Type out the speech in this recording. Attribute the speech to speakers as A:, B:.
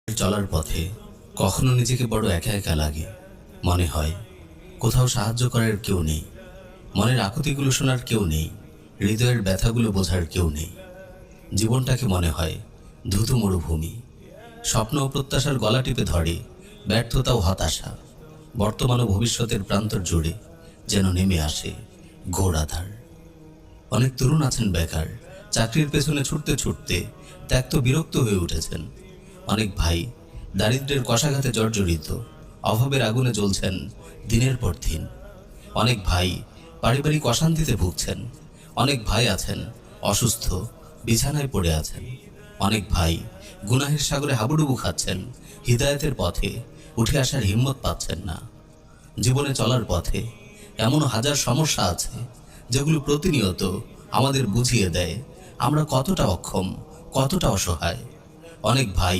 A: চলার পথে কখনো নিজেকে বড় একা একা লাগে। মনে হয় কোথাও সাহায্য করার কেউ নেই, মনের আকুতিগুলো শোনার কেউ নেই, হৃদয়ের ব্যথাগুলো বোঝার কেউ নেই। জীবনটাকে মনে হয় ধুধু মরুভূমি, স্বপ্ন ও প্রত্যাশার গলা টিপে ধরে ব্যর্থতা ও হতাশা। বর্তমান ও ভবিষ্যতের প্রান্তর জুড়ে যেন নেমে আসে ঘোর আধার। অনেক তরুণ আছেন বেকার, চাকরির পেছনে ছুটতে ছুটতে ত্যক্ত বিরক্ত হয়ে উঠেছেন। অনেক ভাই দারিদ্র্যের কষাঘাতে জর্জরিত, অভাবের আগুনে জ্বলছেন দিনের পর দিন। অনেক ভাই পারিবারিক অশান্তিতে ভুগছেন। অনেক ভাই আছেন অসুস্থ, বিছানায় পড়ে আছেন। অনেক ভাই গুনাহের সাগরে হাবুডুবু খাচ্ছেন, হিদায়েতের পথে উঠে আসার হিম্মত পাচ্ছেন না। জীবনে চলার পথে এমন হাজার সমস্যা আছে যেগুলো প্রতিনিয়ত আমাদের বুঝিয়ে দেয় আমরা কতটা অক্ষম, কতটা অসহায়। অনেক ভাই